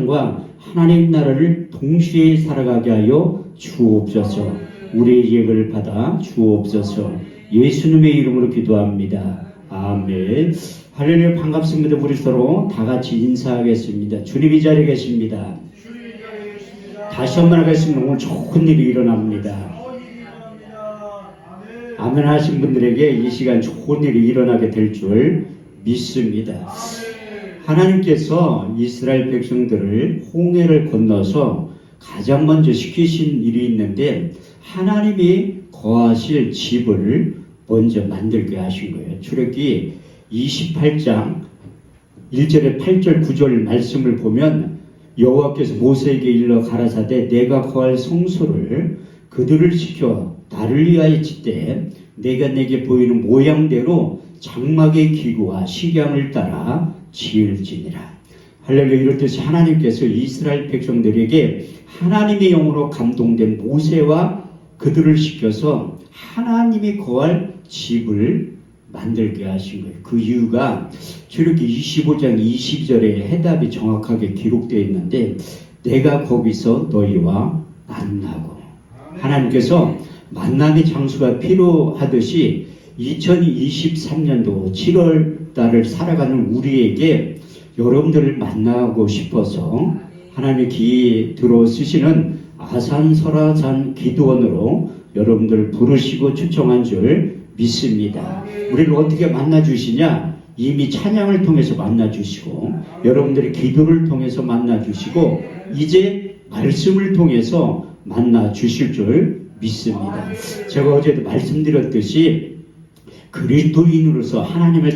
세상과 하나님 나라를 동시에 살아가게 하여 주옵소서. 우리의 예배를 받아 주옵소서. 예수님의 이름으로 기도합니다. 아멘. 할렐루야. 반갑습니다. 우리 서로 다 같이 인사하겠습니다. 주님이 자리에 계십니다. 다시 한번 하겠습니다. 오늘 좋은 일이 일어납니다. 아멘 하신 분들에게 이 시간 좋은 일이 일어나게 될 줄 믿습니다. 하나님께서 이스라엘 백성들을 홍해를 건너서 가장 먼저 시키신 일이 있는데 하나님이 거하실 집을 먼저 만들게 하신 거예요. 출애굽기 28장 1절에 8절 9절 말씀을 보면 여호와께서 모세에게 일러 가라사대 내가 거할 성소를 그들을 시켜 나를 위하여 짓되 내가 내게 보이는 모양대로 장막의 기구와 식양을 따라 지을지니라. 할렐루야. 이렇듯이 하나님께서 이스라엘 백성들에게 하나님의 영으로 감동된 모세와 그들을 시켜서 하나님이 거할 집을 만들게 하신 거예요. 그 이유가 출애굽기 25장 22절에 해답이 정확하게 기록되어 있는데 내가 거기서 너희와 만나고, 하나님께서 만남의 장소가 필요하듯이 2023년도 7월 달을 살아가는 우리에게 여러분들을 만나고 싶어서 하나님의 귀에 들어 쓰시는 아산설화산 기도원으로 여러분들을 부르시고 초청한 줄 믿습니다. 우리를 어떻게 만나주시냐? 이미 찬양을 통해서 만나주시고 여러분들의 기도를 통해서 만나주시고 이제 말씀을 통해서 만나주실 줄 믿습니다. 제가 어제도 말씀드렸듯이 그리스도인으로서 하나님을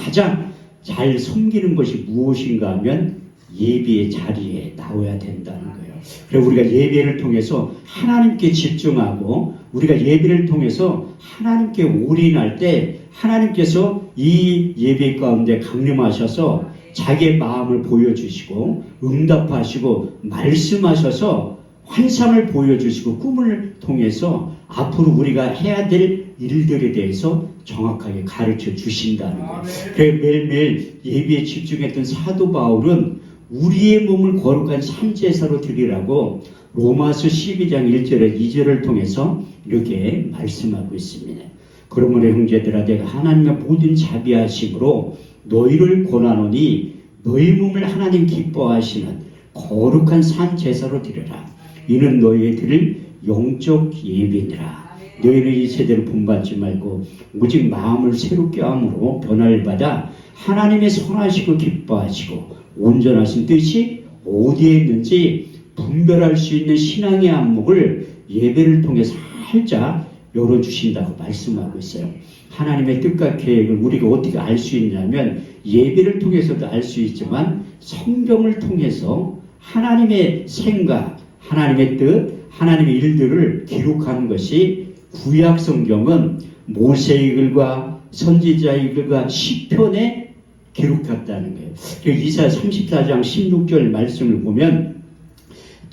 가장 잘 섬기는 것이 무엇인가 하면 예배의 자리에 나와야 된다는 거예요. 그래서 우리가 예배를 통해서 하나님께 집중하고 우리가 예배를 통해서 하나님께 올인할 때 하나님께서 이 예배 가운데 강림하셔서 자기의 마음을 보여주시고 응답하시고 말씀하셔서 환상을 보여주시고 꿈을 통해서 앞으로 우리가 해야 될 일들에 대해서 정확하게 가르쳐 주신다는 거예요. 그래서 매일매일 예배에 집중했던 사도 바울은 우리의 몸을 거룩한 산제사로 드리라고 로마서 12장 1절에 2절을 통해서 이렇게 말씀하고 있습니다. 그러므로 형제들아 내가 하나님의 모든 자비하심으로 너희를 권하노니 너희 몸을 하나님 기뻐하시는 거룩한 산제사로 드려라. 이는 너희의 드릴 영적 예배니라. 너희는 이 세대를 본받지 말고 오직 마음을 새롭게 함으로 변화를 받아 하나님의 선하시고 기뻐하시고 온전하신 뜻이 어디에 있는지 분별할 수 있는 신앙의 안목을 예배를 통해 살짝 열어주신다고 말씀하고 있어요. 하나님의 뜻과 계획을 우리가 어떻게 알 수 있냐면 예배를 통해서도 알 수 있지만 성경을 통해서 하나님의 생각, 하나님의 뜻, 하나님의 일들을 기록하는 것이 구약 성경은 모세의 글과 선지자의 글과 시편에 기록했다는 거예요. 이사야 34장 16절 말씀을 보면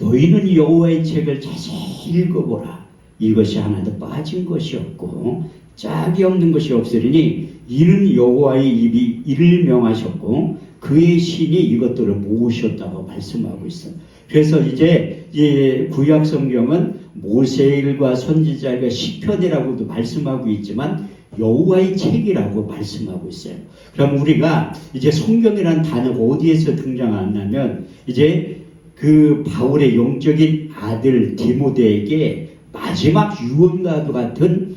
너희는 여호와의 책을 자세히 읽어보라. 이것이 하나도 빠진 것이 없고 짝이 없는 것이 없으리니 이는 여호와의 입이 이를 명하셨고 그의 신이 이것들을 모으셨다고 말씀하고 있어요. 그래서 이제 이 구약 성경은 모세의 일과 선지자의 일 시편이라고도 말씀하고 있지만 여호와의 책이라고 말씀하고 있어요. 그럼 우리가 이제 성경이라는 단어가 어디에서 등장하냐면 이제 그 바울의 영적인 아들 디모데에게 마지막 유언과도 같은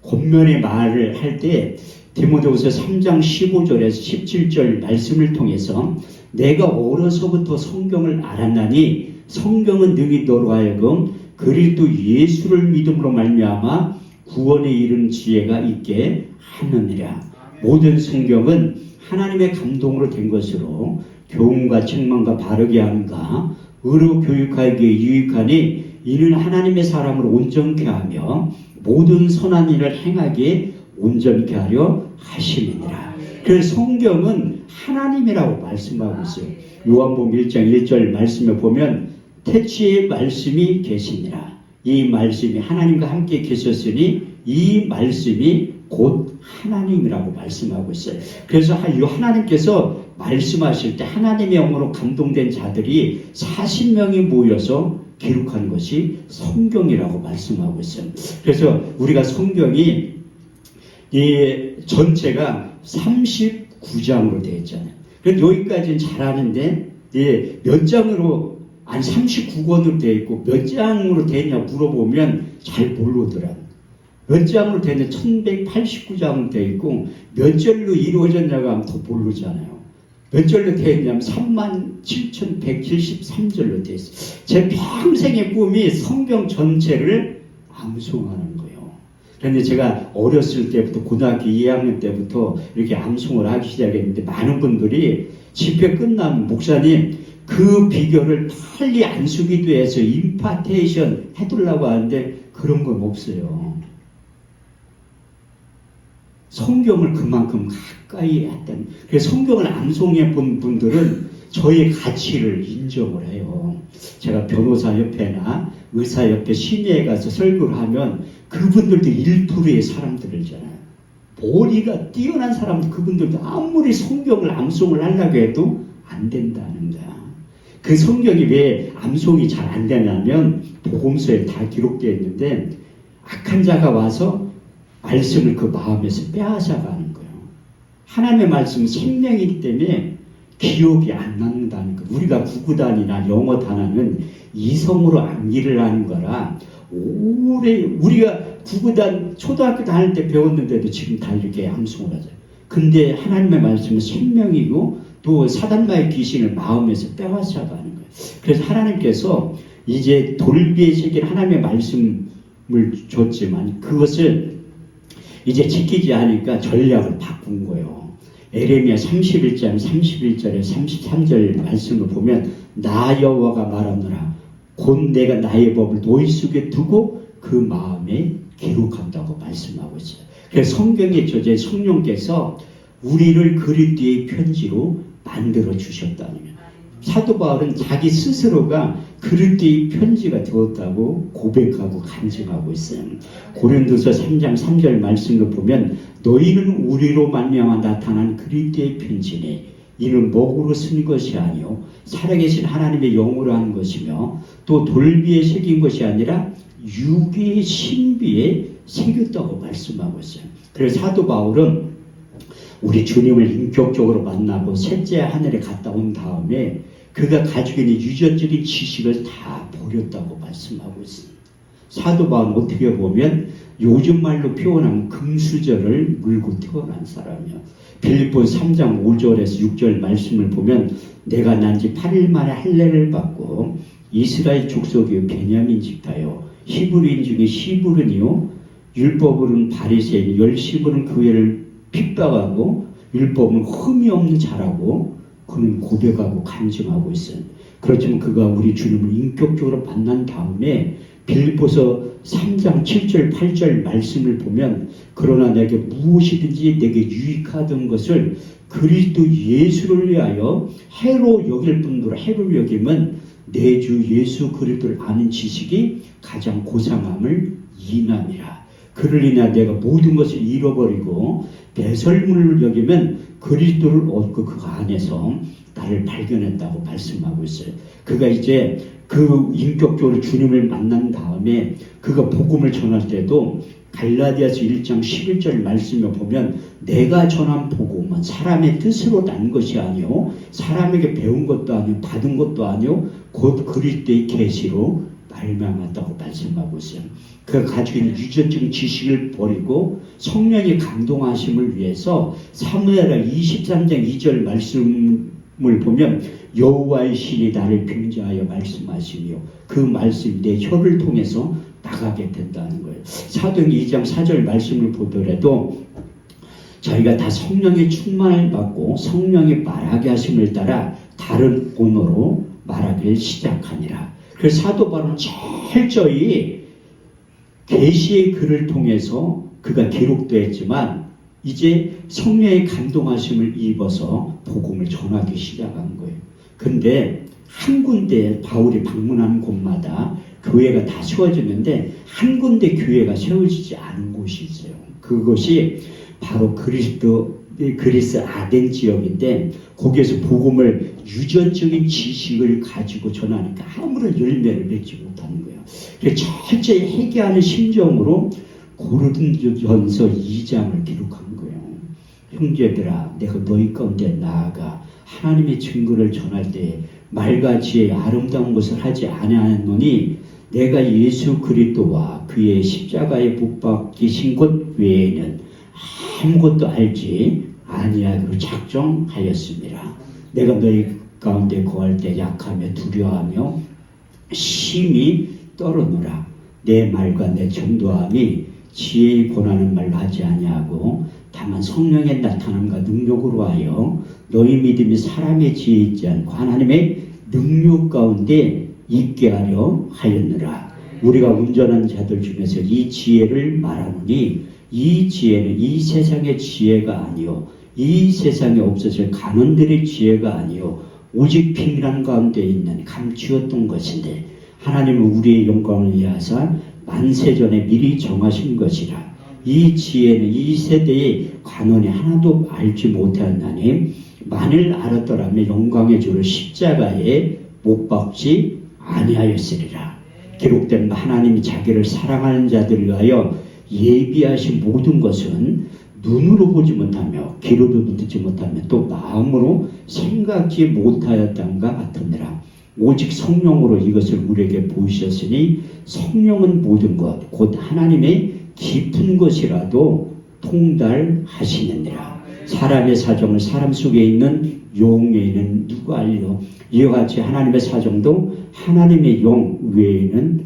권면의 말을 할 때 디모데후서 3장 15절에서 17절 말씀을 통해서 내가 어려서부터 성경을 알았나니 성경은 능히 너로 하여금 그리스도 예수를 믿음으로 말미암아 구원에 이르는 지혜가 있게 하느니라. 모든 성경은 하나님의 감동으로 된 것으로 교훈과 책망과 바르게 함과 의로 교육하기에 유익하니 이는 하나님의 사람을 온전케 하며 모든 선한 일을 행하기에 온전케 하려 하심이니라. 그래서 성경은 하나님이라고 말씀하고 있어요. 요한복음 1장 1절 말씀에 보면 태초에 말씀이 계시니라. 이 말씀이 하나님과 함께 계셨으니 이 말씀이 곧 하나님이라고 말씀하고 있어요. 그래서 이 하나님께서 말씀하실 때 하나님의 영으로 감동된 자들이 40명이 모여서 기록한 것이 성경이라고 말씀하고 있어요. 그래서 우리가 성경이 이 전체가 39장으로 되어 있잖아요. 그래서 여기까지는 잘하는데 몇 장으로 한 39권으로 되어 있고 몇 장으로 되어 있냐 물어보면 잘 모르더라고요. 몇 장으로 되어 있는데 1189장으로 되어 있고 몇 절로 이루어졌냐고 하면 더 모르잖아요. 몇 절로 되어 있냐면 37,173절로 되어 있어요. 제 평생의 꿈이 성경 전체를 암송하는 거예요. 그런데 제가 어렸을 때부터 고등학교 2학년 때부터 이렇게 암송을 하기 시작했는데 많은 분들이 집회 끝나면 목사님 그 비결을 빨리 안수기도해서 임파테이션 해두려고 하는데 그런 건 없어요. 성경을 그만큼 가까이 했던, 그래서 성경을 암송해 본 분들은 저의 가치를 인정을 해요. 제가 변호사협회나 의사협회 심의에 가서 설교를 하면 그분들도 1%의 사람들이잖아요. 머리가 뛰어난 사람들, 그분들도 아무리 성경을 암송을 하려고 해도 안 된다는 거야. 그 성경이 왜 암송이 잘 안 되냐면 복음서에 다 기록되어 있는데 악한 자가 와서 말씀을 그 마음에서 빼앗아가는 거예요. 하나님의 말씀은 생명이기 때문에 기억이 안 남는다는 거예요. 우리가 구구단이나 영어 단어는 이성으로 암기를 하는 거라 오래 우리가 구구단 초등학교 다닐 때 배웠는데도 지금 다 이렇게 암송을 하죠. 근데 하나님의 말씀은 생명이고 또 사단마의 귀신을 마음에서 빼앗아가는 거예요. 그래서 하나님께서 이제 돌비에 새긴 하나님의 말씀을 줬지만 그것을 이제 지키지 않으니까 전략을 바꾼 거예요. 에레미야 31장 31절에 33절 말씀을 보면 나 여호와가 말하노라 곧 내가 나의 법을 너희 속에 두고 그 마음에 기록한다고 말씀하고 있어요. 그래서 성경의 저자 성령께서 우리를 그리스도의 편지로 만들어 주셨다는 거예요. 사도 바울은 자기 스스로가 그리스도의 편지가 되었다고 고백하고 간증하고 있어요. 고린도서 3장 3절 말씀을 보면 너희는 우리로 말미암아 나타난 그리스도의 편지니 이는 목으로 쓴 것이 아니요 살아계신 하나님의 영으로 한 것이며 또 돌비에 새긴 것이 아니라 육의 신비에 새겼다고 말씀하고 있어요. 그래서 사도 바울은 우리 주님을 인격적으로 만나고 셋째 하늘에 갔다 온 다음에 그가 가지고 있는 유전적인 지식을 다 버렸다고 말씀하고 있습니다. 사도 바울은 어떻게 보면 요즘 말로 표현하면 금수저를 물고 태어난 사람이요. 빌립보 3장 5절에서 6절 말씀을 보면 내가 난 지 8일 만에 할례를 받고 이스라엘 족속이요 베냐민 집파요 히브리인 중에 히브리니요 율법으로는 바리새인 열심으로는 교회를 핍박하고 율법은 흠이 없는 자라고 그는 고백하고 간증하고 있어요. 그렇지만 그가 우리 주님을 인격적으로 만난 다음에 빌립보서 3장 7절 8절 말씀을 보면 그러나 내게 무엇이든지 내게 유익하던 것을 그리스도 예수를 위하여 해로 여길 뿐더러 해로 여김은 내 주 예수 그리스도를 아는 지식이 가장 고상함을 인함이라. 그를 인하 내가 모든 것을 잃어버리고 배설물을 여기면 그리스도를 얻고 그 안에서 나를 발견했다고 말씀하고 있어요. 그가 이제 그 인격적으로 주님을 만난 다음에 그가 복음을 전할 때도 갈라디아서 1장 11절 말씀을 보면 내가 전한 복음은 사람의 뜻으로 난 것이 아니요 사람에게 배운 것도 아니요 받은 것도 아니요 곧 그리스도의 계시로 말미암았다고 말씀하고 있어요. 그가 가지고 있는 유전적인 지식을 버리고 성령의 감동하심을 위해서 사무엘하 23장 2절 말씀을 보면 여호와의 신이 나를 빙자하여 말씀하시며 그 말씀이 내 혀를 통해서 나가게 된다는 거예요. 사도행 2장 4절 말씀을 보더라도 저희가 다 성령의 충만을 받고 성령의 말하게 하심을 따라 다른 언어로 말하기를 시작하니라. 그래서 사도 바울은 철저히 계시의 글을 통해서 그가 기록되었지만 이제 성령의 감동하심을 입어서 복음을 전하기 시작한 거예요. 근데 한 군데 바울이 방문하는 곳마다 교회가 다 세워지는데 한 군데 교회가 세워지지 않은 곳이 있어요. 그것이 바로 그리스도 그리스 아덴 지역인데 거기에서 복음을 유전적인 지식을 가지고 전하니까 아무런 열매를 맺지 못하는 거예요. 그래서 철저히 회개하는 심정으로 고린도전서 2장을 기록한 거예요. 형제들아, 내가 너희 가운데 나아가 하나님의 증거를 전할 때 말과 지혜의 아름다운 것을 하지 아니하노니 내가 예수 그리스도와 그의 십자가에 못 박히신 것 외에는 아무것도 알지 아니하기로 작정하였습니다. 내가 너희 가운데 거할 때 약하며 두려워하며 심히 떨어노라. 내 말과 내 전도함이 지혜의 권하는 말로 하지 아니하고 다만 성령의 나타남과 능력으로 하여 너희 믿음이 사람의 지혜에 있지 않고 하나님의 능력 가운데 있게 하려 하였느라. 우리가 운전하는 자들 중에서 이 지혜를 말하노니 이 지혜는 이 세상의 지혜가 아니요 이 세상에 없어질 간원들의 지혜가 아니요 오직 비밀한 가운데 있는 감추었던 것인데 하나님은 우리의 영광을 위하사 만세전에 미리 정하신 것이라. 이 지혜는 이 세대의 관원이 하나도 알지 못하였나니 만일 알았더라면 영광의 주를 십자가에 못 박지 아니하였으리라. 기록된 하나님이 자기를 사랑하는 자들을 위하여 예비하신 모든 것은 눈으로 보지 못하며 귀로도 듣지 못하며 또 마음으로 생각지 못하였던가 같으니라. 오직 성령으로 이것을 우리에게 보이셨으니 성령은 모든 것 곧 하나님의 깊은 것이라도 통달하시느니라. 사람의 사정을 사람 속에 있는 용 외에는 누가 알려? 이와 같이 하나님의 사정도 하나님의 영 외에는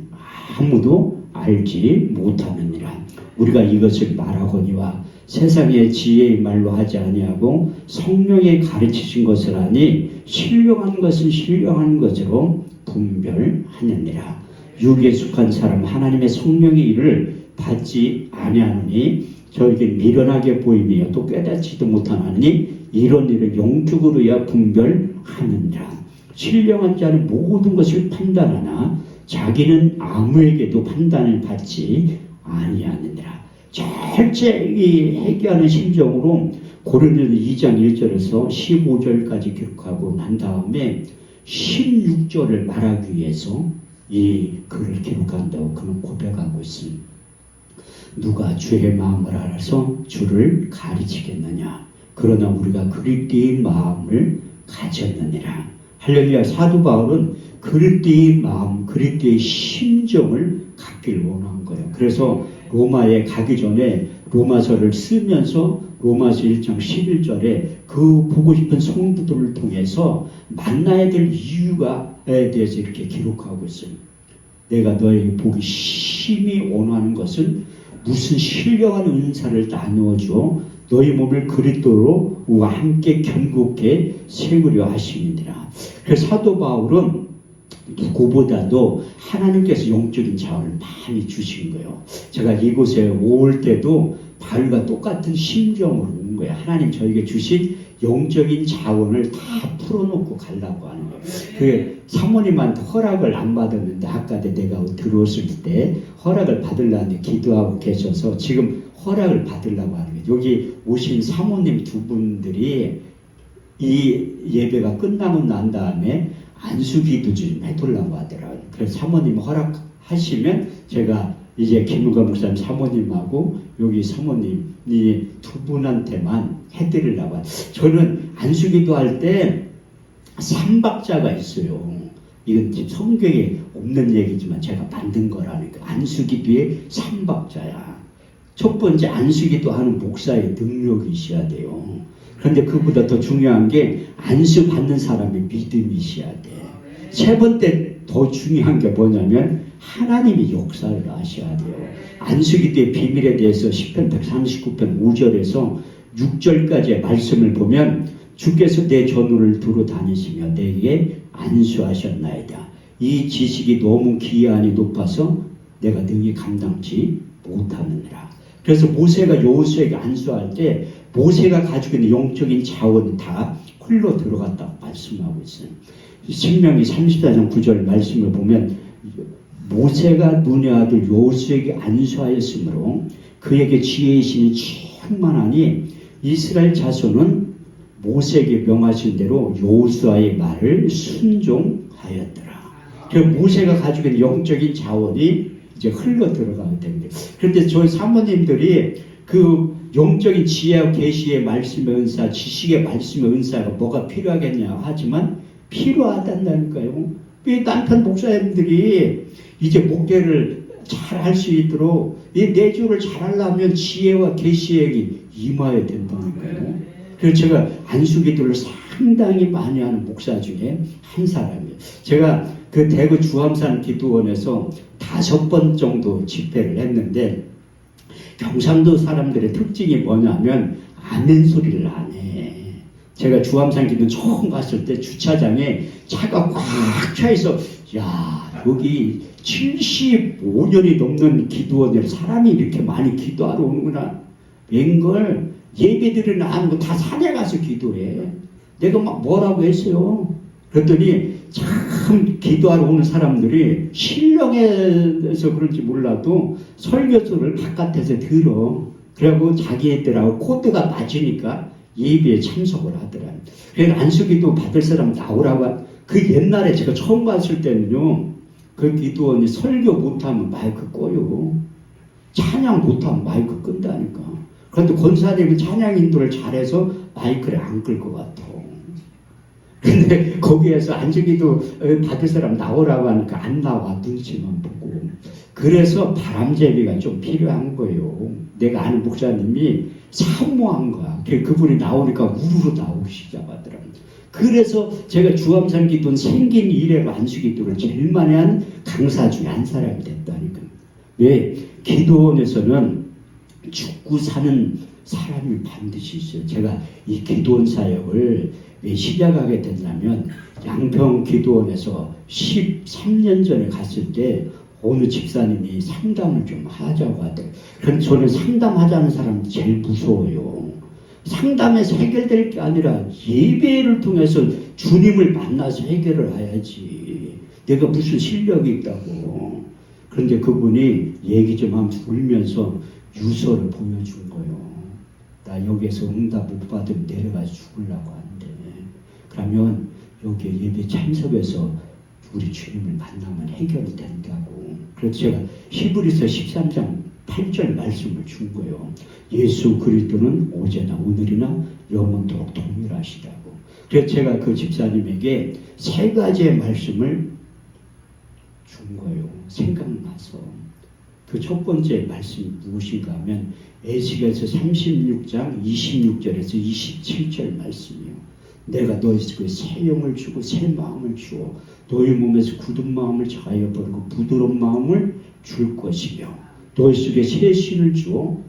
아무도 알지 못하느니라. 우리가 이것을 말하거니와 세상의 지혜의 말로 하지 아니하고 성령이 가르치신 것을 하니 신령한 것은 신령한 것으로 분별하느니라. 육에 속한 사람 하나님의 성령의 일을 받지 아니하느니 저에게 미련하게 보이며 또 깨닫지도 못하나니 이런 일을 영적으로야 분별하느니라. 신령한 자는 모든 것을 판단하나 자기는 아무에게도 판단을 받지 아니하느니라. 철저히 회개하는 심정으로 고린도서 2장 1절에서 15절까지 기록하고 난 다음에 16절을 말하기 위해서 이 글을 기록한다고 그는 고백하고 있습니다. 누가 주의 마음을 알아서 주를 가르치겠느냐? 그러나 우리가 그리스도의 마음을 가졌느니라. 할렐루야. 사도 바울은 그리스도의 마음, 그리스도의 심정을 갖길 원한 거예요. 그래서 로마에 가기 전에 로마서를 쓰면서 로마서 1장 11절에 그 보고 싶은 성도들을 통해서 만나야 될 이유가에 대해서 이렇게 기록하고 있습니다. 내가 너에게 보기 심히 원하는 것은 무슨 신령한 은사를 나누어줘 너희 몸을 그리스도로와 함께 견고하게 세우려 하심이니라. 그래서 사도 바울은 누구보다도 하나님께서 영적인 자원을 많이 주신 거예요. 제가 이곳에 올 때도 바울과 똑같은 심정으로 온 거예요. 하나님 저에게 주신 영적인 자원을 다 풀어놓고 가려고 하는 거예요. 그게 사모님한테 허락을 안 받았는데 아까 내가 들어왔을 때 허락을 받으려고 기도하고 계셔서 지금 허락을 받으려고 하는 거예요. 여기 오신 사모님 두 분들이 이 예배가 끝나고 난 다음에 안수기도 좀 해두려고 하더라고요. 그래서 사모님 허락하시면 제가 이제 김우가 목사님 사모님하고 여기 사모님이 두 분한테만 해드리려고 해요. 저는 안수기도 할 때 삼박자가 있어요. 이건 성경에 없는 얘기지만 제가 만든 거라니까. 안수기도의 삼박자야. 첫 번째 안수기도 하는 목사의 능력이 있어야 돼요. 그런데 그보다 더 중요한 게 안수 받는 사람의 믿음이 있어야 돼. 세 번째 더 중요한 게 뭐냐면 하나님이 역사를 아셔야 돼요. 안수기도의 비밀에 대해서 시편 139편 5절에서 6절까지의 말씀을 보면 주께서 내 전우를 두루 다니시며 내게 안수하셨나이다. 이 지식이 너무 기이하니 높아서 내가 능히 감당치 못하느니라. 그래서 모세가 여호수아에게 안수할 때 모세가 가지고 있는 영적인 자원이 다 홀로 들어갔다고 말씀하고 있어요. 신명기 34장 9절 말씀을 보면 모세가 눈의 아들 여호수아에게 안수하였으므로 그에게 지혜의 신이 충만하니 이스라엘 자손은 모세에게 명하신 대로 여호수아의 말을 순종하였더라. 그 모세가 가지고 있는 영적인 자원이 이제 흘러 들어가게 됩니다. 그런데 저희 사모님들이 그 영적인 지혜와 계시의 말씀의 은사, 지식의 말씀의 은사가 뭐가 필요하겠냐 하지만 필요하단다니까요. 이 남편 목사님들이 이제 목회를 잘 할 수 있도록 이 내주를 잘하려면 지혜와 계시의 임해야 된다니까요. 그래서 제가 안수기도를 상당히 많이 하는 목사 중에 한 사람이에요. 제가 그 대구 주암산 기도원에서 5번 정도 집회를 했는데 경상도 사람들의 특징이 뭐냐면 아멘 소리를 안 해. 제가 주암산 기도 처음 갔을 때 주차장에 차가 꽉 차있어. 야, 여기 75년이 넘는 기도원에 사람이 이렇게 많이 기도하러 오는구나. 웬걸 예배드리는 안 하고 다 산에 가서 기도해. 내가 막 뭐라고 했어요. 그랬더니 참 기도하러 오는 사람들이 신령해서 그런지 몰라도 설교서를 바깥에서 들어. 그리고 자기들하고 코드가 맞으니까 예배에 참석을 하더라. 그래서 안수기도 받을 사람 나오라고. 그 옛날에 제가 처음 봤을 때는요, 그 기도원이 설교 못하면 마이크 꺼요. 찬양 못하면 마이크 끈다니까. 그런데 권사님은 찬양 인도를 잘해서 마이크를 안 끌 것 같아. 근데 거기에서 안수기도 받을 사람 나오라고 하니까 안 나와. 눈치만 보고. 그래서 바람잡이가 좀 필요한 거예요. 내가 아는 목사님이 사모한 거야. 그분이 나오니까 우르르 나오기 시작하더라고요. 그래서 제가 주암산 기도는 생긴 이래로 안수기도를 제일 많이 한 강사 중에 한 사람이 됐다니까요. 왜? 기도원에서는 죽고 사는 사람이 반드시 있어요. 제가 이 기도원 사역을 왜 시작하게 됐냐면 양평 기도원에서 13년 전에 갔을 때 어느 집사님이 상담을 좀 하자고 하더라고요. 그런데 저는 상담하자는 사람이 제일 무서워요. 상담에서 해결될 게 아니라 예배를 통해서 주님을 만나서 해결을 해야지. 내가 무슨 실력이 있다고. 그런데 그분이 얘기 좀 하면서 울면서 유서를 보여준 거예요. 나 여기에서 응답 못 받으면 내려가서 죽으려고 하는데. 그러면 여기 예배 참석해서 우리 주님을 만나면 해결이 된다고. 그래서 제가 히브리서 13장 8절 말씀을 준 거예요. 예수 그리스도는 어제나 오늘이나 영원토록 동일하시다고. 그래서 제가 그 집사님에게 3가지의 말씀을 준 거예요. 생각나서. 그 첫 번째 말씀이 무엇인가 하면 에스겔서 36장 26절에서 27절 말씀이에요. 내가 너희에게 새 영을 주고 새 마음을 주어 너희 몸에서 굳은 마음을 자하여 버리고 부드러운 마음을 줄 것이며 너희 속에 새 신을 주어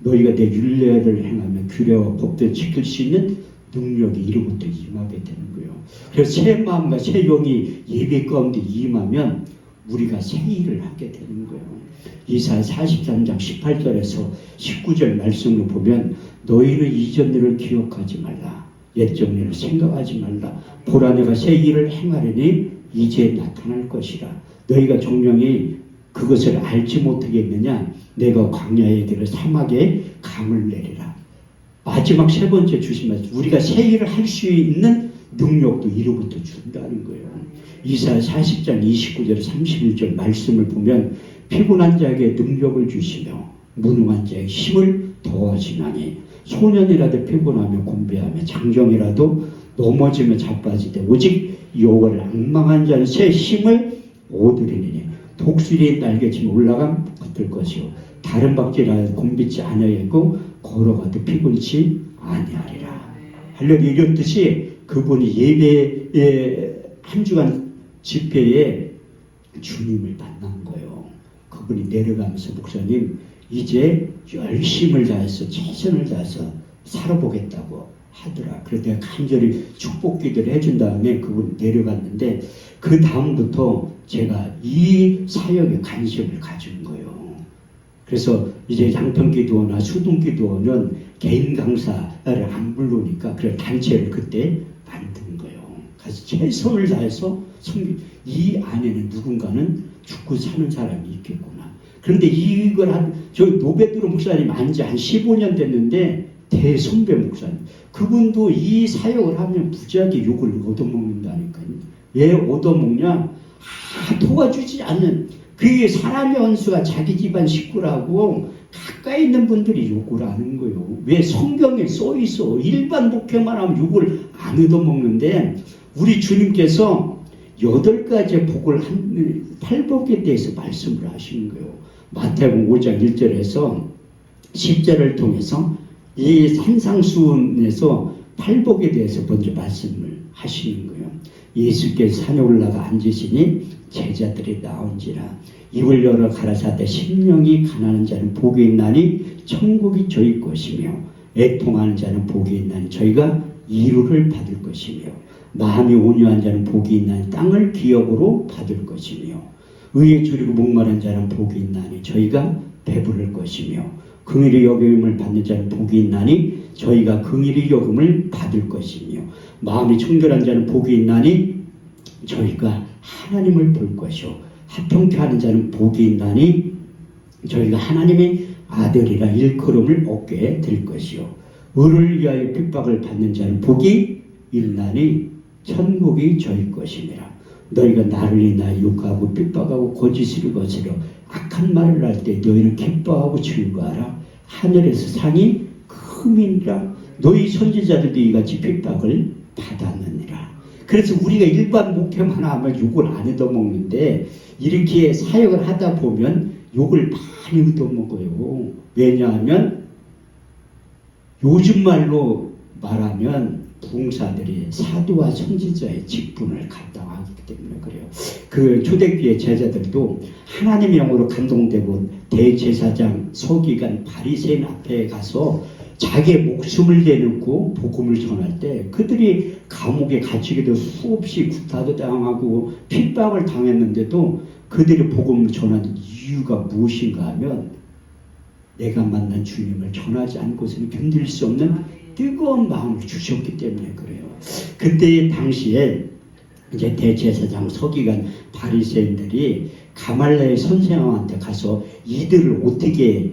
너희가 내 율례를 행하며 규례와 법대로 지킬 수 있는 능력이 이로부터 임하게 되는 거예요. 그래서 새 마음과 새 영이 예배 가운데 임하면 우리가 새 일을 하게 되는 거예요. 이사야 43장 18절에서 19절 말씀을 보면 너희는 이전 일을 기억하지 말라. 옛적 일을 생각하지 말라. 보라 내가 새 일을 행하려니 이제 나타날 것이라. 너희가 정령이 그것을 알지 못하겠느냐. 내가 광야의 길을 사막에 강을 내리라. 마지막 3번째 주신 말씀. 우리가 새 일을 할 수 있는 능력도 이로부터 준다는 거예요. 이사야 40장 29절 31절 말씀을 보면 피곤한 자에게 능력을 주시며 무능한 자에게 힘을 더하시나니 소년이라도 피곤하며 곤배하며 장정이라도 넘어지며 자빠지되 오직 여호와를 앙망한 자는 새 힘을 얻으리니 독수리의 날개처럼 올라감 붙을 것이요 다른 박쥐라 곤비지 아니하겠고 걸어가도 피곤치 아니하리라. 할렐루야. 이런 뜻이 그분이 예배의 한 주간 집회에 주님을 만난 거예요. 그분이 내려가면서 목사님 이제 열심을 다해서 최선을 다해서 살아보겠다고 하더라. 그래서 내가 간절히 축복 기도를 해준 다음에 그분 내려갔는데 그 다음부터 제가 이 사역에 관심을 가진 거예요. 그래서 이제 양평기도원이나 수동기도원은 개인 강사를 안 부르니까 그래 단체를 그때 만든 거예요. 그래서 최선을 다해서 이 안에는 누군가는 죽고 사는 사람이 있겠구나. 그런데 이걸 저 노베드로 목사님 안지 한 15년 됐는데 대선배 목사님. 그분도 이 사역을 하면 무지하게 욕을 얻어먹는다니까요. 왜 얻어먹냐? 도와주지 않는, 그게 사람의 원수가 자기 집안 식구라고 가까이 있는 분들이 욕을 하는 거예요. 왜? 성경에 써 있어. 일반 목회만 하면 욕을 안 얻어먹는데, 우리 주님께서 8가지 복을 팔복에 대해서 말씀을 하시는 거예요. 마태복음 5장 1절에서 10절을 통해서 이 산상수훈에서 팔복에 대해서 먼저 말씀을 하시는 거예요. 예수께서 산에 올라가 앉으시니 제자들이 나온지라 입을 열어 가라사대 심령이 가난한 자는 복이 있나니 천국이 저희 것이며 애통하는 자는 복이 있나니 저희가 이루를 받을 것이며 마음이 온유한 자는 복이 있나니 땅을 기업으로 받을 것이며 의에 줄이고 목마른 자는 복이 있나니 저희가 배부를 것이며 긍휼히 여김을 받는 자는 복이 있나니 저희가 긍휼히 여김을 받을 것이며 마음이 청결한 자는 복이 있나니 저희가 하나님을 볼 것이요 합평케 하는 자는 복이 있나니 저희가 하나님의 아들이라 일컬음을 얻게 될 것이요 의를 위하여 핍박을 받는 자는 복이 있나니 천국이 저희 것이니라. 너희가 나를 인하여 욕하고 핍박하고 거짓을 거스려 악한 말을 할 때 너희는 기뻐하고 즐거워하라. 하늘에서 상이 크민이라. 너희 선지자들도 이같이 핍박을 받았느니라. 그래서 우리가 일반 목회만 하면 욕을 안 얻어먹는데 이렇게 사역을 하다 보면 욕을 많이 얻어먹어요. 왜냐하면 요즘 말로 말하면 부흥사들이 사도와 선지자의 직분을 감당하기 때문에 그래요. 그 초대교회 제자들도 하나님의 영으로 감동되고 대제사장 서기관 바리새인 앞에 가서 자기의 목숨을 내놓고 복음을 전할 때 그들이 감옥에 갇히기도 수없이 구타도 당하고 핍박을 당했는데도 그들이 복음을 전하는 이유가 무엇인가 하면 내가 만난 주님을 전하지 않고서는 견딜 수 없는 뜨거운 마음을 주셨기 때문에 그래요. 그때 당시에 이제 대제사장 서기관 바리새인들이 가말리엘 선생한테 가서 이들을 어떻게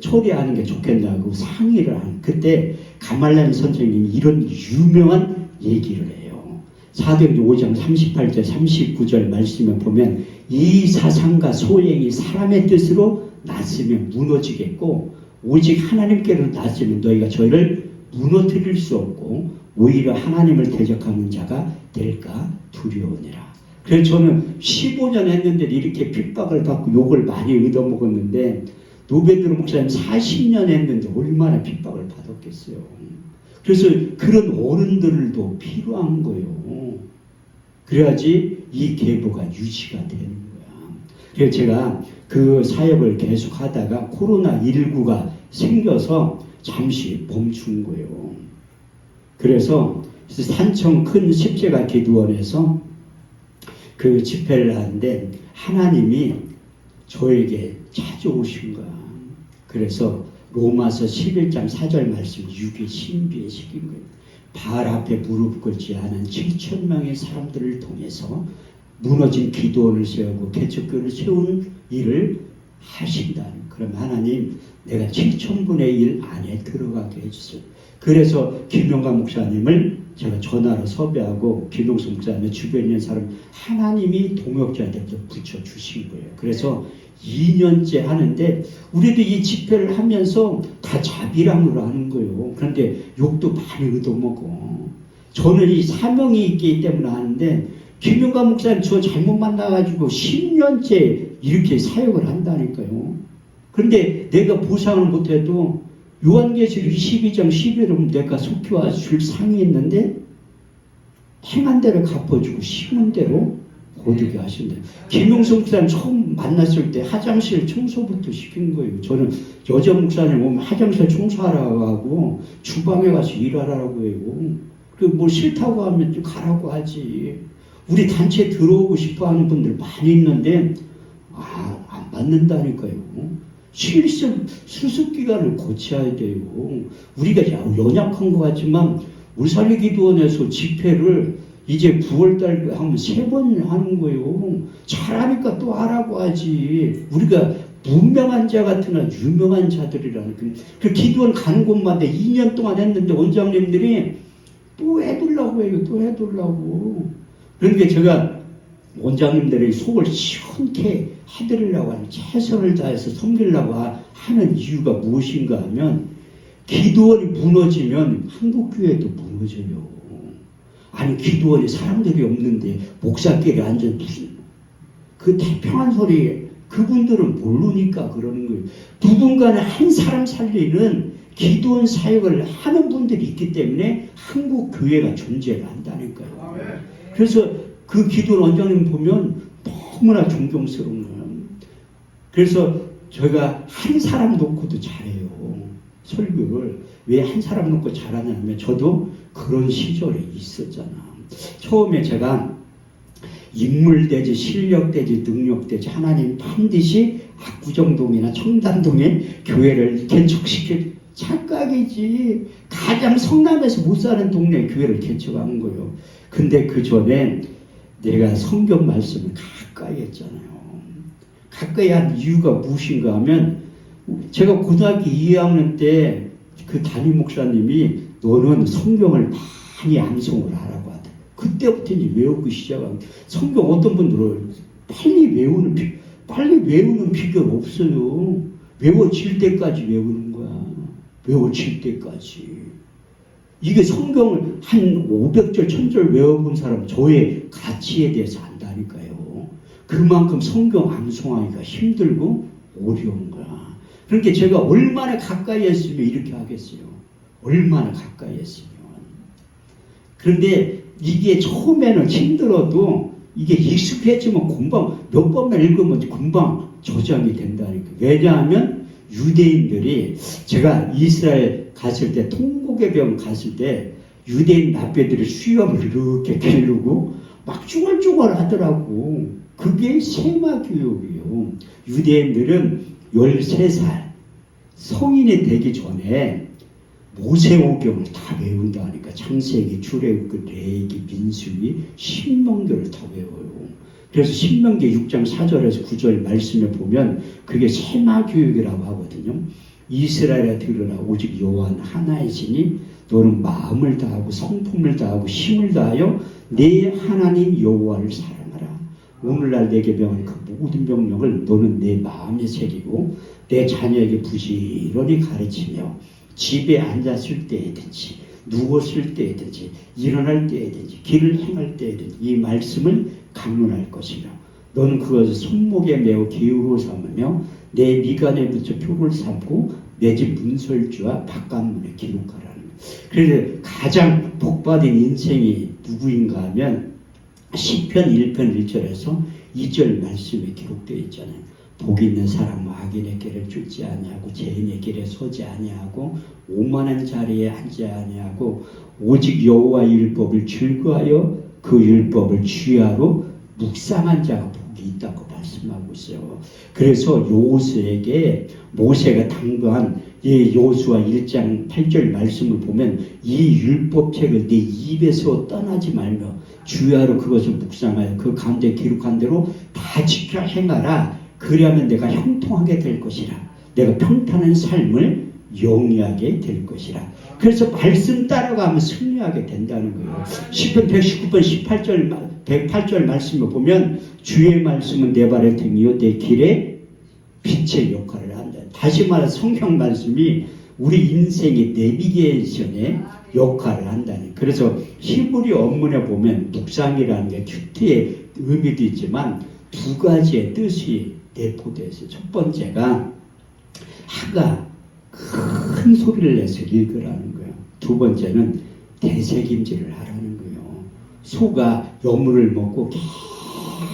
처리하는 게 좋겠냐고 상의를 한 그때 가말리엘 선생님이 이런 유명한 얘기를 해요. 사도행전 5장 38절 39절 말씀에 보면 이 사상과 소행이 사람의 뜻으로 났으면 무너지겠고 오직 하나님께로 났으면 너희가 저희를 무너뜨릴 수 없고 오히려 하나님을 대적하는 자가 될까 두려우니라. 그래서 저는 15년 했는데 이렇게 핍박을 받고 욕을 많이 얻어먹었는데 노베드로 목사님 40년 했는데 얼마나 핍박을 받았겠어요. 그래서 그런 어른들도 필요한 거예요. 그래야지 이 계보가 유지가 되는 거야. 그래서 제가 그 사역을 계속 하다가 코로나19가 생겨서 잠시 멈춘 거예요. 그래서 산청 큰 십자가 기도원에서 그 집회를 하는데 하나님이 저에게 찾아오신 거야. 그래서 로마서 11장 4절 말씀 6위 신비에 시킨 거예요. 발 앞에 무릎 꿇지 않은 7,000명의 사람들을 통해서 무너진 기도원을 세우고 개척교를 세운 일을 하신다는. 그럼 하나님 내가 7,000분의 1 안에 들어가게 해주세요. 그래서 김용관 목사님을 제가 전화로 섭외하고 김용수 목사님 주변에 있는 사람 하나님이 동역자들도 붙여주신 거예요. 그래서 2년째 하는데 우리도 이 집회를 하면서 다 자비랑으로 하는 거예요. 그런데 욕도 많이 얻어먹어. 저는 이 사명이 있기 때문에 하는데 김용관 목사님 저 잘못 만나가지고 10년째 이렇게 사역을 한다니까요. 그런데 내가 보상을 못해도 요한계시록 22장 11을 내가 속죄와 줄 상이 있는데 행한 대로 갚아주고 심은 대로 거두게 하신다. 김용수 목사님 처음 만났을 때 화장실 청소부터 시킨 거예요. 저는 여자 목사님 오면 화장실 청소하라고 하고 주방에 가서 일하라고 해요. 뭐 싫다고 하면 좀 가라고 하지. 우리 단체에 들어오고 싶어하는 분들 많이 있는데 안 받는다니까요. 실습 수습기간을 고쳐야 돼요. 우리가 연약한 것 같지만 울산기도원에서 집회를 이제 9월달 하면 3번 하는 거예요. 잘하니까 또 하라고 하지. 우리가 무명한 자 같으나 유명한 자들이라는 그 기도원 가는 곳마다 2년 동안 했는데 원장님들이 또 해둘라고 해요. 또 해둘라고. 그러니까 제가 원장님들의 속을 시원케 해드리려고 하는 최선을 다해서 섬기려고 하는 이유가 무엇인가 하면 기도원이 무너지면 한국교회도 무너져요. 아니 기도원에 사람들이 없는데 목사끼리 앉아 무슨 그 태평한 소리 그분들은 모르니까 그러는 거예요. 누군가는 한 사람 살리는 기도원 사역을 하는 분들이 있기 때문에 한국 교회가 존재를 한다니까요. 그래서 그 기도원 원장님 보면 너무나 존경스러운 거예요. 그래서 제가 한 사람 놓고도 잘해요. 설교를. 왜 한 사람 놓고 잘하냐면 저도 그런 시절에 있었잖아. 처음에 제가 인물되지 실력되지 능력되지 하나님 반드시 압구정동이나 청담동에 교회를 개척시킬 착각이지. 가장 성남에서 못 사는 동네에 교회를 개척한 거예요. 근데 그 전에 내가 성경 말씀을 가까이 했잖아요. 가까이 한 이유가 무엇인가 하면 제가 고등학교 2학년 때 그 담임 목사님이 너는 성경을 많이 암송을 하라고 하더라. 그때부터 이제 외우기 시작한 성경 어떤 분들은 빨리 외우는 비결 없어요. 외워질 때까지 외우는 거야. 외워질 때까지. 이게 성경을 한 500절, 1000절 외워본 사람 저의 가치에 대해서 안다니까요. 그만큼 성경 암송하기가 힘들고 어려운 거야. 그러니까 제가 얼마나 가까이 했으면 이렇게 하겠어요. 얼마나 가까이 했으면. 그런데 이게 처음에는 힘들어도 이게 익숙해지면 금방 몇 번만 읽으면 금방 저장이 된다니까. 왜냐하면 유대인들이 제가 이스라엘 갔을 때 통곡의 병 갔을 때 유대인 납배들이 수염을 이렇게 기르고 막 쭈글쭈글 하더라고. 그게 세마교육이에요. 유대인들은 13살 성인이 되기 전에 모세오경을 다 외운다니까. 창세기, 출애굽기, 레위기, 민수기, 신명기를 다 외워요. 그래서 신명기 6장 4절에서 9절 말씀에 보면 그게 세마교육이라고 하거든요. 이스라엘아 들으라. 오직 여호와 하나이시니 너는 마음을 다하고 성품을 다하고 힘을 다하여 내 하나님 여호와를 사랑하라. 오늘날 내게 명한 그 모든 명령을 너는 내 마음에 새기고 내 자녀에게 부지런히 가르치며 집에 앉았을 때에든지 누웠을 때에든지 일어날 때에든지 길을 행할 때에든지 이 말씀을 강론할 것이며 너는 그것을 손목에 매어 기울어 삼으며 내 미간에 붙여 표를 삼고 내 집 문설주와 바깥문에 기록하라는 거예요. 그래서 가장 복받은 인생이 누구인가 하면 시편 1편 1절에서 2절 말씀에 기록되어 있잖아요. 복 있는 사람은 악인의 길을 쫓지 아니하고 죄인의 길에 서지 아니하고 오만한 자리에 앉지 아니하고 오직 여호와 율법을 즐거하여 그 율법을 주야로 묵상한 자가 복이 있다고 말씀하고 있어요. 그래서 요호수에게 모세가 당부한 이 여호수아 1장 8절 말씀을 보면 이 율법책을 네 입에서 떠나지 말며 주야로 그것을 묵상하여 그 가운데 기록한 대로 다 지켜 행하라. 그리하면 내가 형통하게 될 것이라. 내가 평탄한 삶을 영위하게 될 것이라. 그래서 말씀 따라가면 승리하게 된다는 거예요. 시편 119편 108절 말씀을 보면 주의 말씀은 내 발의 등이요 내 길에 빛의 역할을 한다. 다시 말해서 성경 말씀이 우리 인생의 내비게이션의 역할을 한다니. 그래서 히브리 원문에 보면 묵상이라는 게 큐티의 의미도 있지만 두 가지의 뜻이 내포되어 있어요. 첫 번째가 하가 큰 소리를 내서 읽으라는 거예요. 두 번째는 되새김질을 하라는 거예요. 소가 여물을 먹고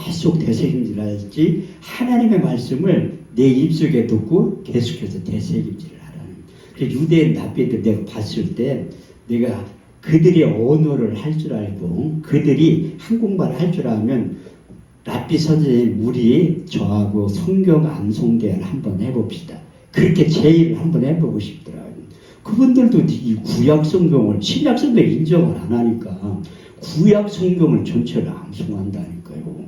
계속 되새김질하지 하나님의 말씀을 내 입속에 듣고 계속해서 되새김질을 하라는 거예요. 그래서 유대인 납비들 내가 봤을 때 내가 그들의 언어를 할 줄 알고 그들이 한국말을 할 줄 알면 랍비 선생님 우리 저하고 성경 암송대회를 한번 해봅시다. 그렇게 제의를 한번 해보고 싶더라고요. 그분들도 이 구약 성경을 신약 성경 인정을 안 하니까 구약 성경을 전체를 암송한다니까요.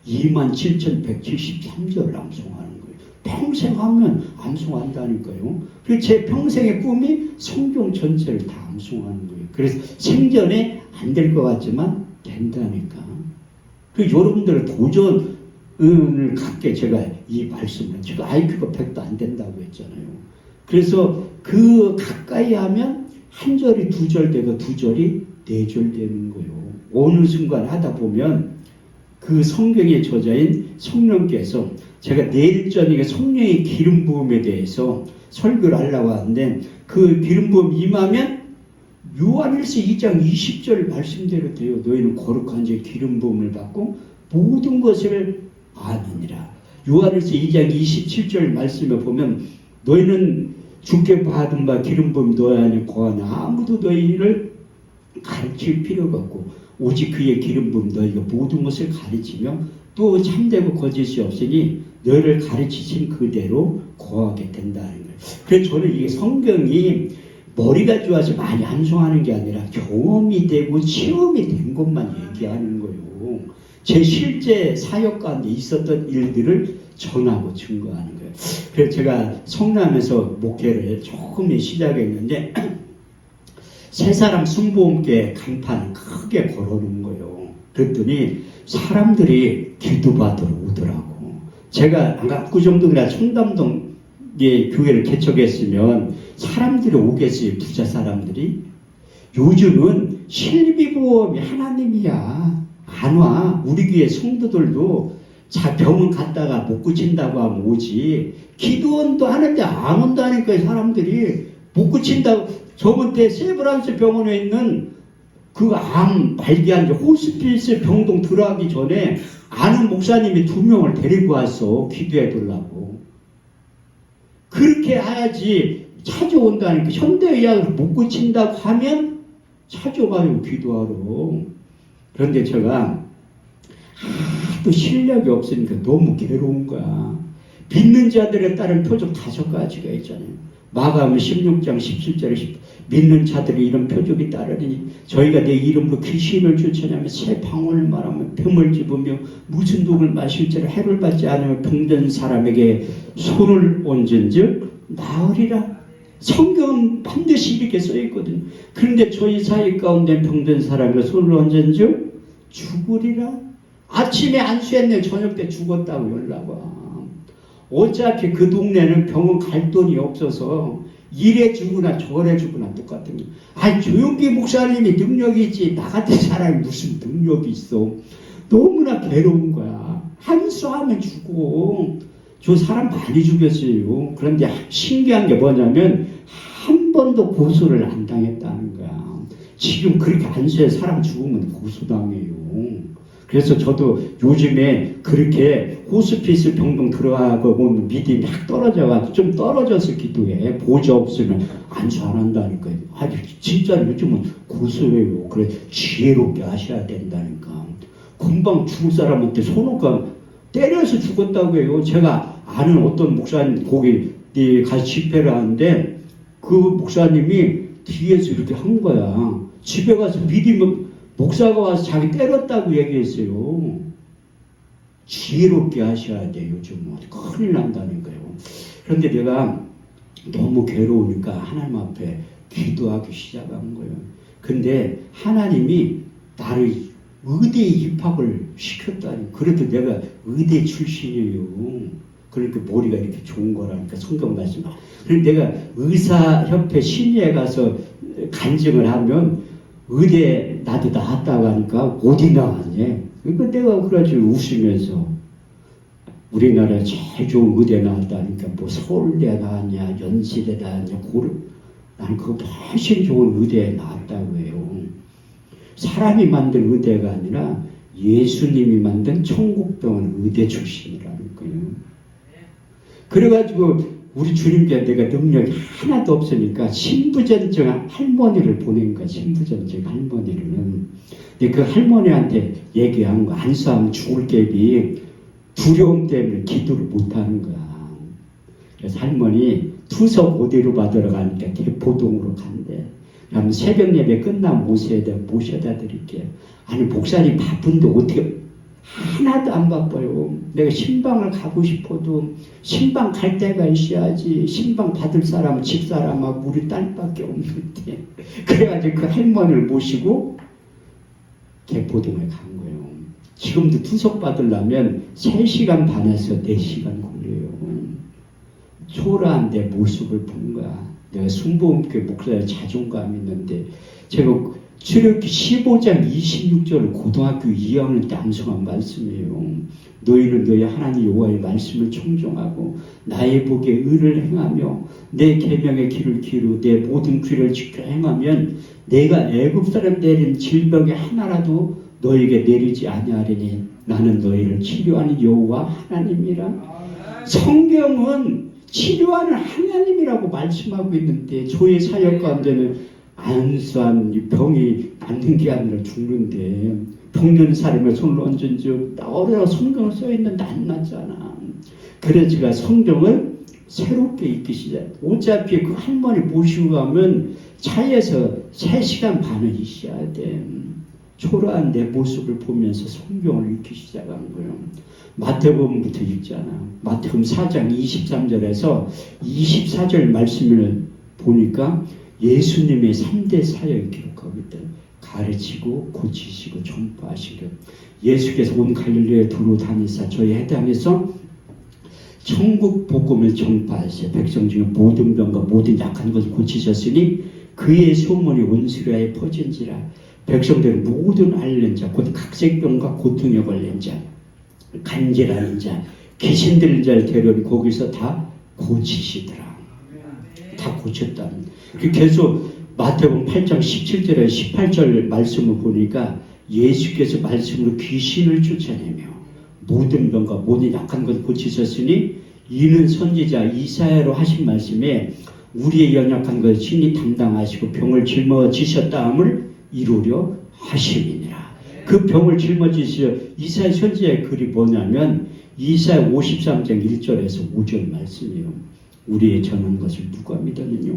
27,173절을 암송하는 거예요. 평생 하면 암송한다니까요. 그래서 제 평생의 꿈이 성경 전체를 다 암송하는 거예요. 그래서 생전에 안 될 것 같지만 된다니까. 그 여러분들 도전을 갖게 제가 이 말씀을, 제가 IQ가 100도 안 된다고 했잖아요. 그래서 그 가까이 하면 한 절이 두 절 되고 두 절이 네 절 되는 거예요. 어느 순간 하다 보면 그 성경의 저자인 성령께서, 제가 내일 저녁에 성령의 기름 부음에 대해서 설교를 하려고 하는데, 그 기름 부음 임하면 요한일서 2장 20절 말씀대로 돼요. 너희는 거룩한 자의 기름 부음을 받고 모든 것을 아느니라. 요한일서 2장 27절 말씀에 보면 너희는 주께 받은 바 기름 부음 너희 안에 거하나 아무도 너희를 가르칠 필요가 없고 오직 그의 기름 부음 너희가 모든 것을 가르치며 또 참되고 거짓이 없으니 너희를 가르치신 그대로 거하게 된다는 거예요. 그래서 저는 이게 성경이 머리가 좋아서 많이 암송하는 게 아니라 경험이 되고 체험이 된 것만 얘기하는 거예요. 제 실제 사역 가운데 있었던 일들을 전하고 증거하는 거예요. 그래서 제가 성남에서 목회를 조금 시작했는데 세 사람 순복음교회 간판을 크게 걸어놓은 거예요. 그랬더니 사람들이 기도받으러 오더라고. 제가 압구정동이나 청담동에 교회를 개척했으면 사람들이 오겠어요. 부자 사람들이. 요즘은 실비보험이 하나님이야. 안 와. 우리 교회 성도들도 자 병원 갔다가 못 고친다고 하면 오지. 기도원도 하는데 안 온다니까. 사람들이 못 고친다고. 저번 때 세브란스 병원에 있는 그 암 발기한 호스피스 병동 들어가기 전에 아는 목사님이 2명을 데리고 왔어. 기도해 보려고. 그렇게 해야지 찾아온다니까. 현대의학을 못 고친다고 하면 찾아가요. 기도하러. 그런데 제가 하도 실력이 없으니까 너무 괴로운 거야. 믿는 자들에 따른 표적 5가지가 있잖아요. 마가음 16장 17절에 믿는 자들이 이런 표적이 따르니 저희가 내 이름으로 귀신을 쫓아내며 새 방언을 말하며 뱀을 집으며 무슨 독을 마실지라 해를 받지 않으며 병든 사람에게 손을 얹은즉 나으리라. 성경은 반드시 이렇게 써있거든요. 그런데 저희 사회 가운데 병든 사람에게 손을 얹은즉 죽으리라. 아침에 안수했네 저녁 때 죽었다고 연락 와. 어차피 그 동네는 병원 갈 돈이 없어서 이래 주거나 저래 주거나 똑같은 거예요. 아니 조용기 목사님이 능력이 있지 나 같은 사람이 무슨 능력이 있어. 너무나 괴로운 거야. 한수하면 죽어. 저 사람 많이 죽였어요. 그런데 신기한 게 뭐냐면 한 번도 고소를 안 당했다는 거야. 지금 그렇게 안수해 사람 죽으면 고소당해요. 그래서 저도 요즘에 그렇게 호스피스 병동 들어가고 보면 믿음이 확 떨어져가지고 좀 떨어져서 기도해. 보좌 없으면 안수 안 한다니까요. 아주 진짜 요즘은 고소해요. 그래 지혜롭게 하셔야 된다니까. 금방 죽을 사람한테 손오가 때려서 죽었다고 해요. 제가 아는 어떤 목사님 거기 가서 집회를 하는데 그 목사님이 뒤에서 이렇게 한 거야. 집에 가서 믿으면 목사가 와서 자기 때렸다고 얘기했어요. 지혜롭게 하셔야 돼요. 요즘은 큰일 난다니까요. 그런데 내가 너무 괴로우니까 하나님 앞에 기도하기 시작한 거예요. 근데 하나님이 나를 의대에 입학을 시켰다니. 그래도 내가 의대 출신이에요. 그러니까 머리가 이렇게 좋은 거라니까 성경 말씀. 그래서 내가 의사협회 심의에 가서 간증을 하면 의대 나도 나왔다고 하니까 어디 나왔냐. 그러니까 내가 그래가지고 웃으면서 우리나라 제일 좋은 의대 나왔다니까 뭐 서울대 나왔냐 연세대 나왔냐 나는 그거 훨씬 좋은 의대에 나왔다고 해요. 사람이 만든 의대가 아니라 예수님이 만든 천국병원 의대 출신이라는 거예요. 그래가지고 우리 주님께 내가 능력이 하나도 없으니까 신부전증 할머니를 보낸 거야. 신부전증 할머니는. 근데 그 할머니한테 얘기한 거. 안수하면 죽을 갭이 두려움 때문에 기도를 못하는 거야. 그래서 할머니 투석 어디로 받으러 가니까 대포동으로 간대. 그럼 새벽 예배 끝나면 모셔다 드릴게요. 아니 목사님 바쁜데 어떻게 하나도 안 바빠요. 내가 신방을 가고 싶어도 신방 갈 데가 있어야지. 신방 받을 사람은 집사람하고 우리 딸밖에 없는데. 그래가지고 그 할머니를 모시고 개포동에 간 거예요. 지금도 투석 받으려면 3시간 반에서 4시간 걸려요. 초라한 내 모습을 본 거야. 내가 순복음교회 목사의 자존감이 있는데 제가 출애굽기 15장 26절을 고등학교 2학년 때 암송한 말씀이에요. 너희는 너희 하나님 여호와의 말씀을 청종하고 나의 복에 의를 행하며 내 계명의 길을 기르고 내 모든 귀를 지켜 행하면 내가 애굽 사람 내린 질병의 하나라도 너에게 내리지 아니하리니 나는 너희를 치료하는 여호와 하나님이라. 성경은 치료하는 하나님이라고 말씀하고 있는데 저의 사역 가운데는 안수한 병이 낫는 게 아니라 죽는데 병든 사람의 손을 얹은 즉 어려워 성경을 써있는데 안 낫잖아. 그래서 제가 성경을 새롭게 읽기 시작. 어차피 그 할머니 모시고 가면 차에서 3시간 반을 있어야 돼. 초라한 내 모습을 보면서 성경을 읽기 시작한 거예요. 마태복음부터 읽잖아. 마태복음 4장 23절에서 24절 말씀을 보니까 예수님의 3대 사역을 기록하고 있다. 가르치고 고치시고 전파하시고 예수께서 온 갈릴리에 두루 다니사 저희 해당에서 천국 복음을 전파하시어 백성 중에 모든 병과 모든 약한 것을 고치셨으니 그의 소문이 온 수리아에 퍼진지라. 백성들은 모든 앓는 자 곧 각색병과 고통에 걸린 자 간질하는 자 귀신 들린 자를 데려오니 거기서 다 고치시더라. 다 고쳤다는. 계속 마태복음 8장 17절에 18절 말씀을 보니까 예수께서 말씀으로 귀신을 쫓아내며 모든 병과 모든 약한 것을 고치셨으니 이는 선지자 이사야로 하신 말씀에 우리의 연약한 것을 친히 담당하시고 병을 짊어지셨다함을 이루려 하심이니라. 그 병을 짊어지시어 이사야 선지자의 글이 뭐냐면 이사야 53장 1절에서 5절 말씀이요. 우리의 전한 것을 누가 믿었느냐?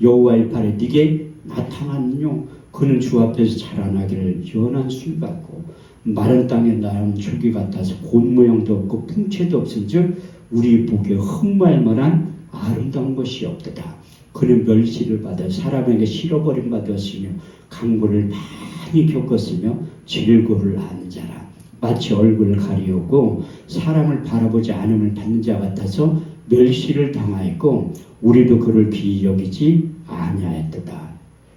여호와의 발에 네게 나타났느냐? 그는 주 앞에서 자라나기를 연한 술 같고 마른 땅에 나은 줄기 같아서 곤 모양도 없고 풍채도 없은즉 우리 보기에 흠모할 만한 아름다운 것이 없도다. 그는 멸시를 받아 사람에게 실어버림 받았으며 강고를 많이 겪었으며 질고를 아는 자라. 마치 얼굴을 가리우고 사람을 바라보지 않음을 받는 자 같아서 멸시를 당하였고 우리도 그를 귀히 여기지 아니하였도다.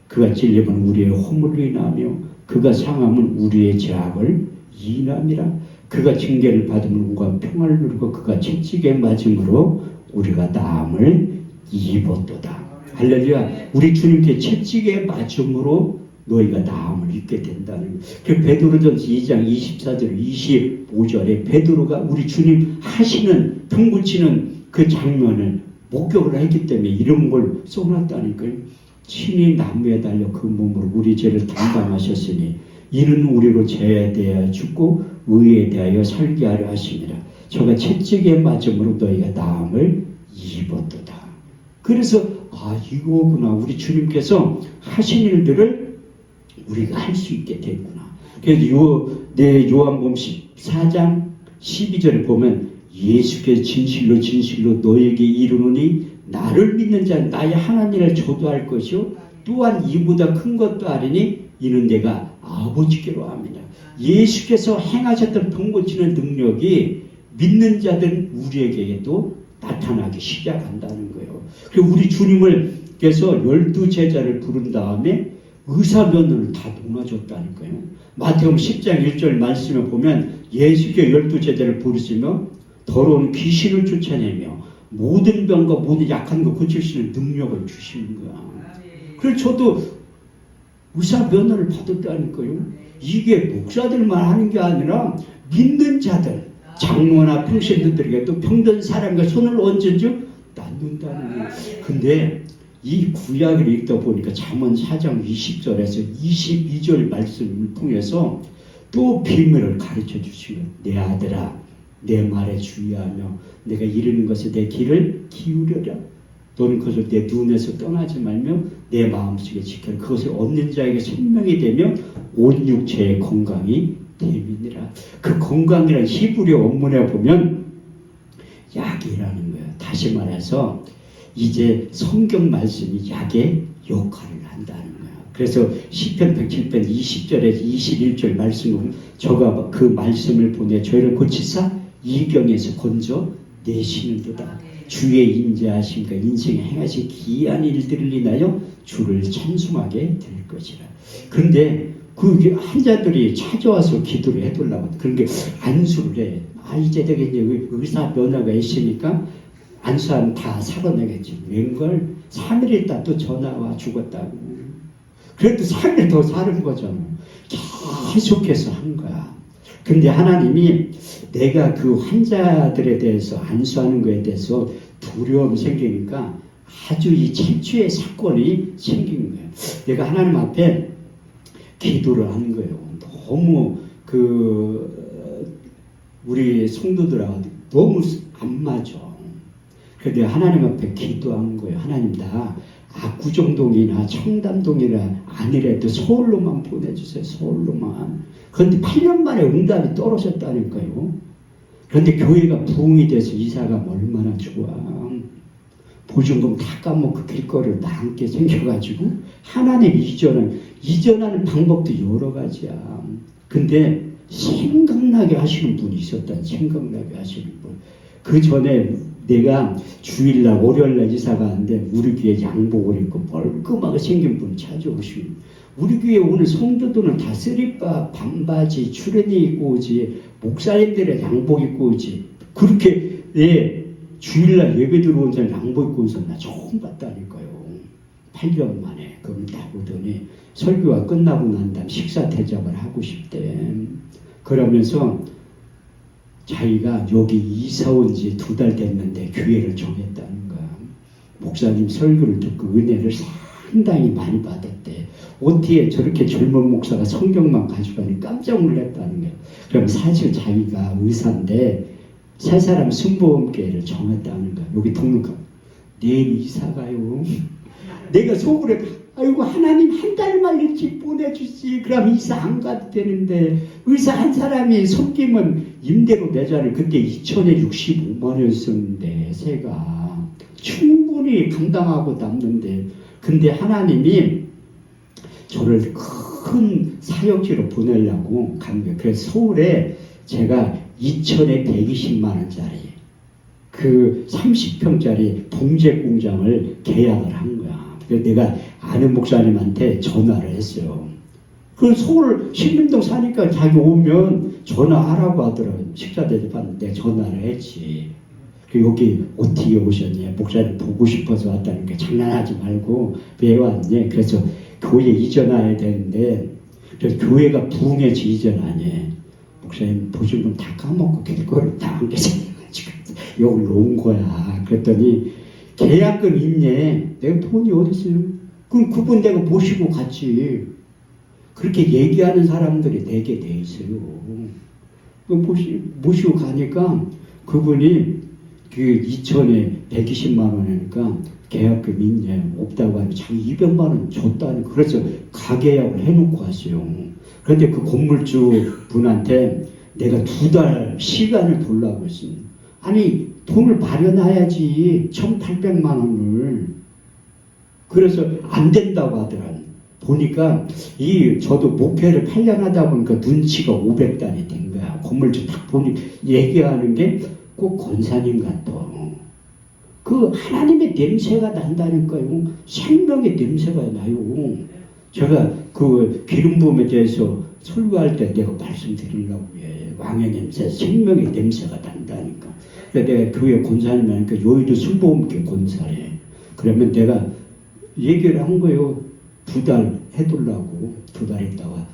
그가 찔림은 우리의 허물로 인하며 그가 상함은 우리의 죄악을 인함이라. 그가 징계를 받음으로 우리가 평안을 누리고 그가 채찍에 맞음으로 우리가 나음을 입었도다. 할렐루야. 우리 주님께 채찍에 맞음으로 너희가 나음을 입게 된다는 거예요. 베드로전서 2장 24절 25절에 베드로가 우리 주님 하시는 병 고치는 그 장면을 목격을 했기 때문에 이런 걸 써놨다니까요. 친히 나무에 달려 그 몸으로 우리 죄를 담당하셨으니 이는 우리로 죄에 대하여 죽고 의에 대하여 살게 하려 하심이라. 저가 채찍에 맞음으로 너희가 나음을 입었도다. 그래서 이거구나. 우리 주님께서 하신 일들을 우리가 할 수 있게 됐구나. 그래서 요한복음 14장 12절을 보면 예수께서 진실로 진실로 너에게 이르노니 나를 믿는 자는 나의 하나님을 조도할 것이요 또한 이보다 큰 것도 아니니 이는 내가 아버지께로 합니다. 예수께서 행하셨던 병 고치는 능력이 믿는 자들은 우리에게도 나타나기 시작한다는 거예요. 그리고 우리 주님을께서 12제자를 부른 다음에 의사면허를 다 도놔줬다니까요. 마태복음 10장 1절 말씀에 보면 예수께 12제자를 부르시며 더러운 귀신을 쫓아내며 모든 병과 모든 약한 거 고칠 수 있는 능력을 주시는 거야. 그래서 저도 의사면허를 받았다니까요. 이게 목사들만 하는 게 아니라 믿는 자들, 장로나 평신도들에게 또 병든 사람과 손을 얹은 즉 낫는다는 거예요. 근데 이 구약을 읽다 보니까 잠언 4장 20절에서 22절 말씀을 통해서 또 비밀을 가르쳐 주시고 내 아들아 내 말에 주의하며 내가 이르는 것에 내 귀를 기울여라. 너는 그것을 내 눈에서 떠나지 말며 내 마음속에 지켜라. 그것을 얻는 자에게 생명이 되며 온 육체의 건강이 대민이라. 그 건강이라는 히브리어 원문에 보면 약이라는 거예요. 다시 말해서 이제 성경 말씀이 약의 역할을 한다는 거예요. 그래서 시편 107편 20절에서 21절 말씀은 저가 그 말씀을 보내 저희를 고치사 이경에서 건져 내시는도다. 주의 인자하심과 인생에 행하신 기이한 일들을 인하여 주를 찬송하게 될 것이라. 그런데 그 환자들이 찾아와서 기도를 해달라고. 그런 게 안수를 해. 이제 되겠지. 의사 면허가 있으니까 안수하면 다 살아나겠지. 웬걸 3일 있다 또 전화와 죽었다고. 그래도 3일 더 사는 거죠. 계속해서 한 거야. 근데 하나님이 내가 그 환자들에 대해서 안수하는 거에 대해서 두려움이 생기니까 아주 이 최초의 사건이 생긴 거예요. 내가 하나님 앞에 기도를 하는 거예요. 너무 우리 성도들하고 너무 안 맞아. 그런데 하나님 앞에 기도한 거예요. 하나님 나 압구정동이나 청담동이나 아니래도 서울로만 보내주세요. 서울로만. 그런데 8년 만에 응답이 떨어졌다니까요. 그런데 교회가 부흥이 돼서 이사가면 얼마나 좋아. 보증금 다 까먹고 길거리를 다 함께 생겨가지고 하나님 이전하는 방법도 여러 가지야. 근데 생각나게 하시는 분이 있었다. 생각나게 하시는 분. 그 전에 내가 주일날 월요일날 이사 가는데 우리 교회 양복을 입고 멀끔하게 생긴 분 찾아오시고, 우리 교회 오늘 성도들은 다 쓰리빠 반바지 출연이 입고 오지, 목사님들은 양복 입고 오지. 그렇게 주일날 예배 들어온 사람 양복 입고 온 사람 나 처음 봤다니까요. 8년 만에. 그럼 다 보더니 설교가 끝나고 난 다음 식사 대접을 하고 싶대. 그러면서 자기가 여기 이사 온 지 2달 됐는데 교회를 정했다는 거야. 목사님 설교를 듣고 은혜를 상당히 많이 받았대. 어떻게 저렇게 젊은 목사가 성경만 가져가니 깜짝 놀랐다는 거야. 그럼 사실 자기가 의사인데 세 사람 순복음교회를 정했다는 거야. 여기 등록하고 내일 이사 가요. 내가 속으로 아이고 하나님 한 달만 일찍 보내주지. 그럼 이사 안 가도 되는데 의사 한 사람이 섬기면 임대료 내자를 그때 2천에 65만 원 썼는데 세가 충분히 감당하고 남는데, 근데 하나님이 저를 큰 사역지로 보내려고 간 거예요. 그래서 서울에 제가 2천에 120만 원짜리 그 30평짜리 봉제 공장을 계약을 한 거야. 그래서 내가 아는 목사님한테 전화를 했어요. 그 서울 신림동 사니까 자기 오면 전화하라고 하더라고요. 식사 대접하는데 전화를 했지. 여기 어떻게 오셨냐. 목사님 보고 싶어서 왔다니까 장난하지 말고 왜 왔냐. 그래서 교회 이전해야 되는데, 그래서 교회가 부흥해서 이전하냐. 목사님 보증금 다 까먹고 길거리 다 함께 생겨가지고 여기로 온 거야. 그랬더니 계약금 있네. 내가 돈이 어디 있어요? 그럼 그분 내가 모시고 갔지. 그렇게 얘기하는 사람들이 되게 돼 있어요. 모시고 가니까 그분이 그 2천에 120만 원이니까 계약금 있냐. 없다고 하니 자기 200만 원 줬다니. 그래서 가계약을 해놓고 왔어요. 그런데 그 건물주 분한테 내가 2달 시간을 돌라고 했습니다. 아니 돈을 마련해야지 1,800만 원을. 그래서 안 된다고 하더라고요. 보니까 저도 목회를 8년 하다 보니까 눈치가 500단이 된 거야. 건물주 딱 보니 얘기하는 게 꼭 권사님 같아. 그 하나님의 냄새가 난다니까요. 생명의 냄새가 나요. 제가 그 기름 부음에 대해서 설교할 때 내가 말씀드리려고 해. 왕의 냄새, 생명의 냄새가 난다니까. 그래서 내가 교회 권사님이니까 여의도 순복음교회 권사래. 그러면 내가 얘기를 한 거예요. 2달 해둘라고. 2달 있다가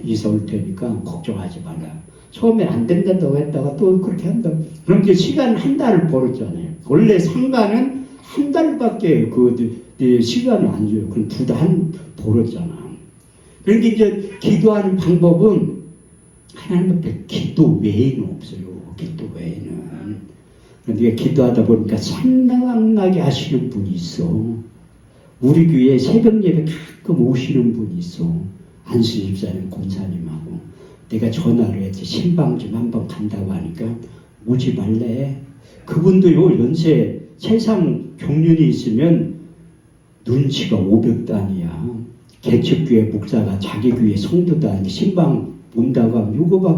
이사 올 테니까 걱정하지 말라. 처음에 안 된다고 했다가 또 그렇게 한다. 그럼 이제 시간 한 달을 벌었잖아요. 원래 상가는 한 달밖에 시간을 안 줘요. 그럼 2달 벌었잖아. 그러니까 이제 기도하는 방법은 하나님 앞에 기도 외에는 없어요. 기도 외에는. 그런데 기도하다 보니까 생각나게 하시는 분이 있어. 우리 교회에 새벽 예배 가끔 오시는 분이 있어. 안수 집사님, 권사님하고. 내가 전화를 했지. 신방 좀 한번 간다고 하니까 오지 말래. 그분도요, 연세 세상 경륜이 있으면 눈치가 500단이야. 개척교회 목사가 자기 교회 성도도 아닌데 신방 온다고 하면 요거 봐.